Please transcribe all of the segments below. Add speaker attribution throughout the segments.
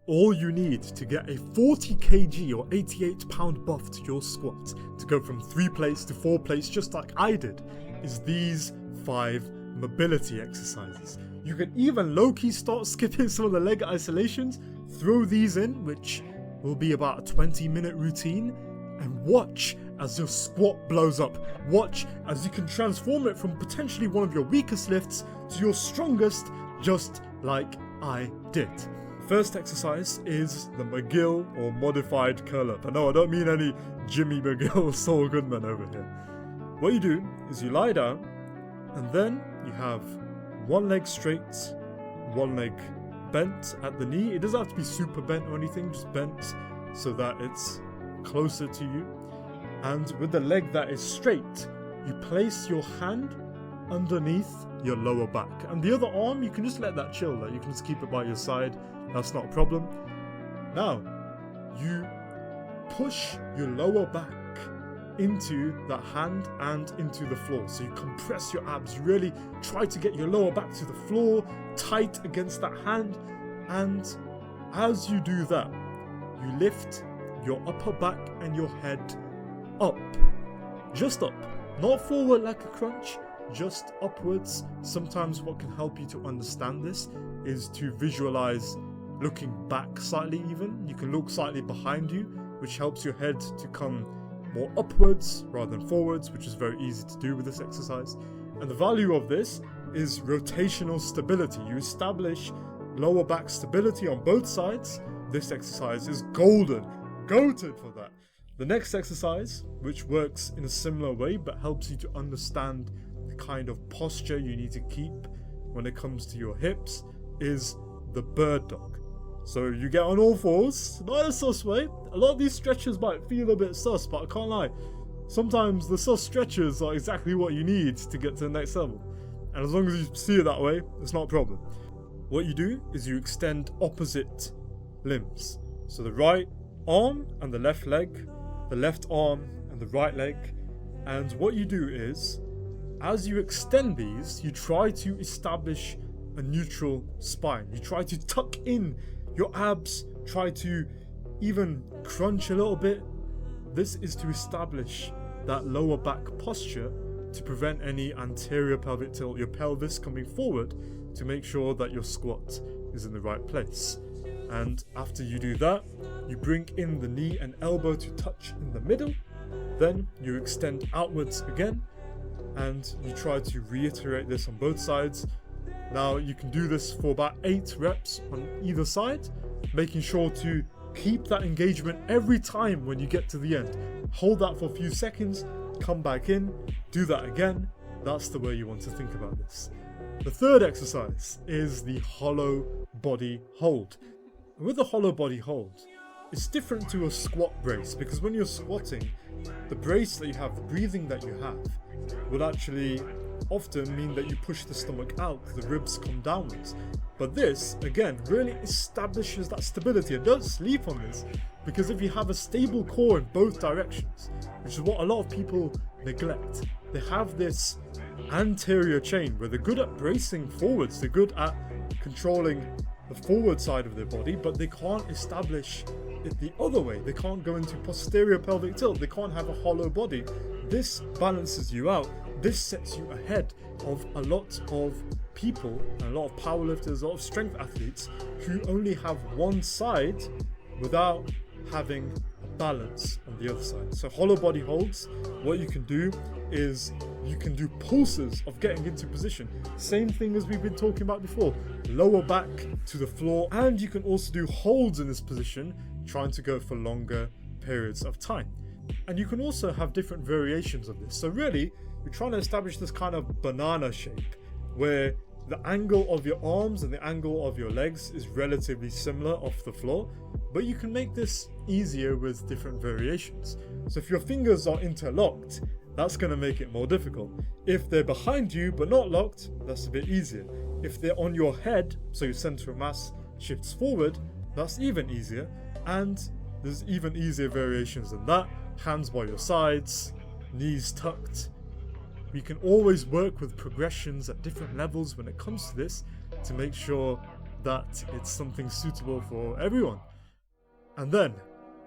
Speaker 1: all you need to get a 40 kg or 88 pound buff to your squat, to go from 3 plates to 4 plates just like I did, is these 5 mobility exercises. You can even low-key start skipping some of the leg isolations, throw these in, which will be about a 20-minute routine, and watch as your squat blows up. Watch as you can transform it from potentially one of your weakest lifts to your strongest, just like I did. First exercise is the McGill or modified curl up. And no, I don't mean any Jimmy McGill Saul Goodman over here. What you do is you lie down, and then you have one leg straight, one leg bent at the knee. It doesn't have to be super bent or anything, just bent so that it's closer to you. And with the leg that is straight, you place your hand underneath your lower back. And the other arm, you can just let that chill there. You can just keep it by your side. That's not a problem. Now, you push your lower back into that hand and into the floor. So you compress your abs. You really try to get your lower back to the floor, tight against that hand. And as you do that, you lift your upper back and your head up. Just up. Not forward like a crunch, just upwards. Sometimes what can help you to understand this is to visualize looking back slightly even. You can look slightly behind you, which helps your head to come more upwards rather than forwards, which is very easy to do with this exercise. And the value of this is rotational stability. You establish lower back stability on both sides. This exercise is golden. Goated for that. The next exercise, which works in a similar way but helps you to understand the kind of posture you need to keep when it comes to your hips, is the bird dog. So you get on all fours, not in a sus way. A lot of these stretches might feel a bit sus, but I can't lie. Sometimes the sus stretches are exactly what you need to get to the next level. And as long as you see it that way, it's not a problem. What you do is you extend opposite limbs. So the right arm and the left leg, the left arm and the right leg. And what you do is, as you extend these, you try to establish a neutral spine. You try to tuck in your abs, try to even crunch a little bit. This is to establish that lower back posture to prevent any anterior pelvic tilt, your pelvis coming forward, to make sure that your squat is in the right place. And after you do that, you bring in the knee and elbow to touch in the middle. Then you extend outwards again, and you try to reiterate this on both sides. Now you can do this for about 8 reps on either side, making sure to keep that engagement every time when you get to the end. Hold that for a few seconds, come back in, do that again. That's the way you want to think about this. The third exercise is the hollow body hold. And with the hollow body hold, it's different to a squat brace, because when you're squatting, the brace that you have, the breathing that you have, will actually often mean that you push the stomach out, the ribs come downwards. But this, again, really establishes that stability. And don't sleep on this, because if you have a stable core in both directions, which is what a lot of people neglect, they have this anterior chain where they're good at bracing forwards, they're good at controlling the forward side of their body, but they can't establish it the other way. They can't go into posterior pelvic tilt, they can't have a hollow body. This balances you out. This sets you ahead of a lot of people, and a lot of powerlifters, a lot of strength athletes who only have one side without having a balance on the other side. So hollow body holds, what you can do is you can do pulses of getting into position. Same thing as we've been talking about before. Lower back to the floor, and you can also do holds in this position, trying to go for longer periods of time. And you can also have different variations of this. So really, you're trying to establish this kind of banana shape where the angle of your arms and the angle of your legs is relatively similar off the floor, but you can make this easier with different variations. So if your fingers are interlocked, that's going to make it more difficult. If they're behind you but not locked, that's a bit easier. If they're on your head, so your center of mass shifts forward, that's even easier. And there's even easier variations than that. Hands by your sides, knees tucked. We can always work with progressions at different levels when it comes to this, to make sure that it's something suitable for everyone. And then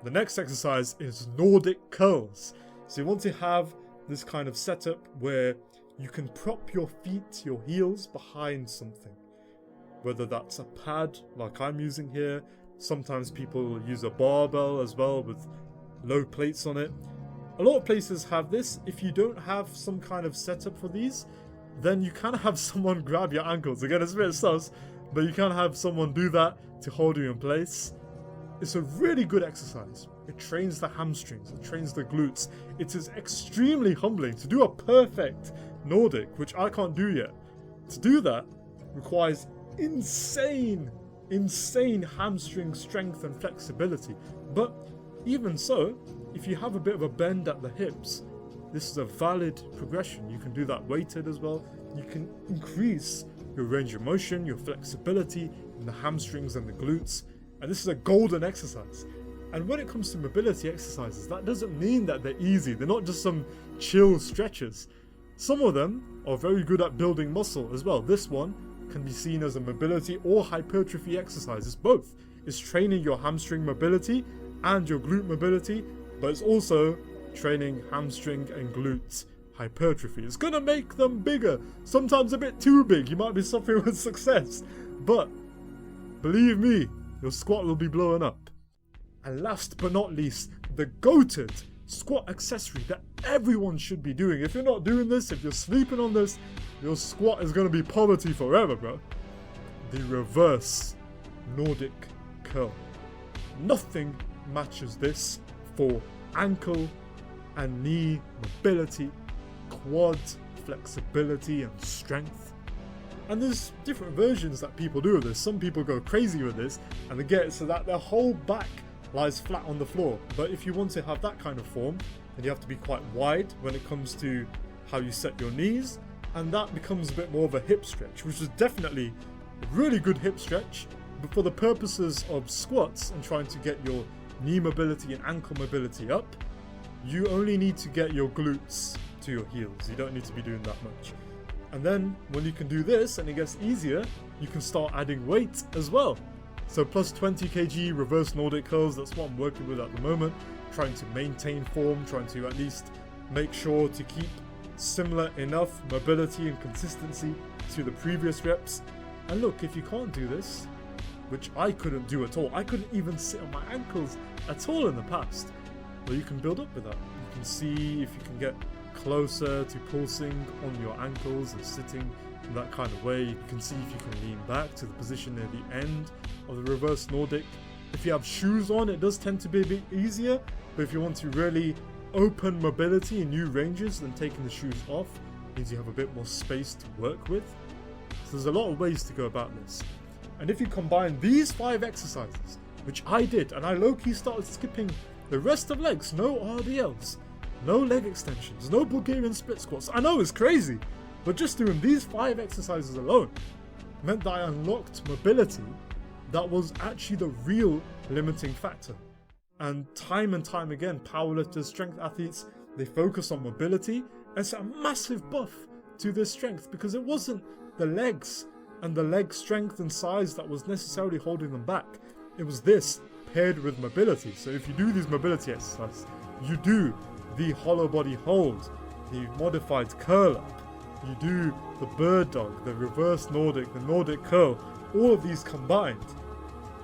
Speaker 1: the next exercise is Nordic Curls. So you want to have this kind of setup where you can prop your feet, your heels behind something. Whether that's a pad like I'm using here, sometimes people use a barbell as well with low plates on it. A lot of places have this. If you don't have some kind of setup for these, then you can have someone grab your ankles. Again, it's a bit sus, but you can have someone do that to hold you in place. It's a really good exercise. It trains the hamstrings, it trains the glutes. It is extremely humbling to do a perfect Nordic, which I can't do yet. To do that requires insane hamstring strength and flexibility. But even so, if you have a bit of a bend at the hips, this is a valid progression. You can do that weighted as well. You can increase your range of motion, your flexibility in the hamstrings and the glutes. And this is a golden exercise. And when it comes to mobility exercises, that doesn't mean that they're easy. They're not just some chill stretches. Some of them are very good at building muscle as well. This one can be seen as a mobility or hypertrophy exercise. It's both. It's training your hamstring mobility and your glute mobility, but it's also training hamstring and glute hypertrophy. It's gonna make them bigger, sometimes a bit too big. You might be suffering with success, but believe me, your squat will be blowing up. And last but not least, the goated squat accessory that everyone should be doing. If you're not doing this, if you're sleeping on this, your squat is gonna be poverty forever, bro. The reverse Nordic curl. Nothing matches this for ankle and knee mobility, quad flexibility and strength. And there's different versions that people do of this. Some people go crazy with this and they get it so that their whole back lies flat on the floor. But if you want to have that kind of form, then you have to be quite wide when it comes to how you set your knees, and that becomes a bit more of a hip stretch, which is definitely a really good hip stretch. But for the purposes of squats and trying to get your knee mobility and ankle mobility up, you only need to get your glutes to your heels. You don't need to be doing that much. And then when you can do this and it gets easier, you can start adding weight as well. So plus 20 kg reverse Nordic curls, that's what I'm working with at the moment. Trying to maintain form, trying to at least make sure to keep similar enough mobility and consistency to the previous reps. And look, if you can't do this, which I couldn't do at all, I couldn't even sit on my ankles at all in the past, well, you can build up with that. You can see if you can get closer to pulsing on your ankles and sitting in that kind of way. You can see if you can lean back to the position near the end of the reverse Nordic. If you have shoes on, it does tend to be a bit easier, but if you want to really open mobility in new ranges, then taking the shoes off means you have a bit more space to work with. So there's a lot of ways to go about this. And if you combine these 5 exercises, which I did, and I low-key started skipping the rest of legs, no RDLs, no leg extensions, no Bulgarian split squats. I know it's crazy, but just doing these 5 exercises alone meant that I unlocked mobility that was actually the real limiting factor. And time again, powerlifters, strength athletes, they focus on mobility, and it's a massive buff to their strength because it wasn't the legs and the leg strength and size that was necessarily holding them back. It was this paired with mobility. So if you do these mobility exercises, you do the hollow body hold, the modified curl up, you do the bird dog, the reverse Nordic, the Nordic curl, all of these combined,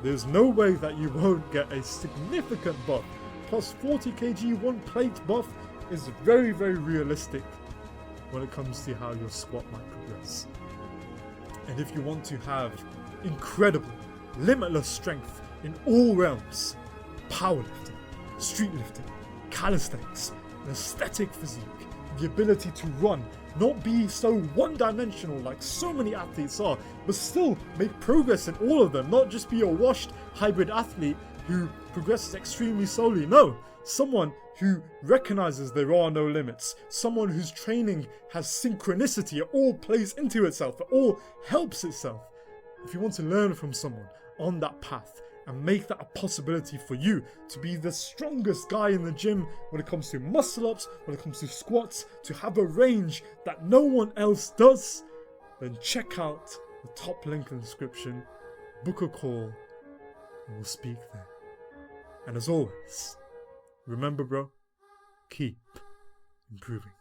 Speaker 1: there's no way that you won't get a significant buff. Plus 40 kg one plate buff is very, very realistic when it comes to how your squat might progress. And if you want to have incredible, limitless strength in all realms, powerlifting, street lifting, calisthenics, an aesthetic physique, the ability to run, not be so one-dimensional like so many athletes are, but still make progress in all of them, not just be a washed hybrid athlete who progresses extremely slowly. No, someone who recognizes there are no limits, someone whose training has synchronicity, it all plays into itself, it all helps itself. If you want to learn from someone on that path and make that a possibility for you to be the strongest guy in the gym when it comes to muscle ups, when it comes to squats, to have a range that no one else does, then check out the top link in the description book a call, and we'll speak there. And as always, remember bro, keep improving.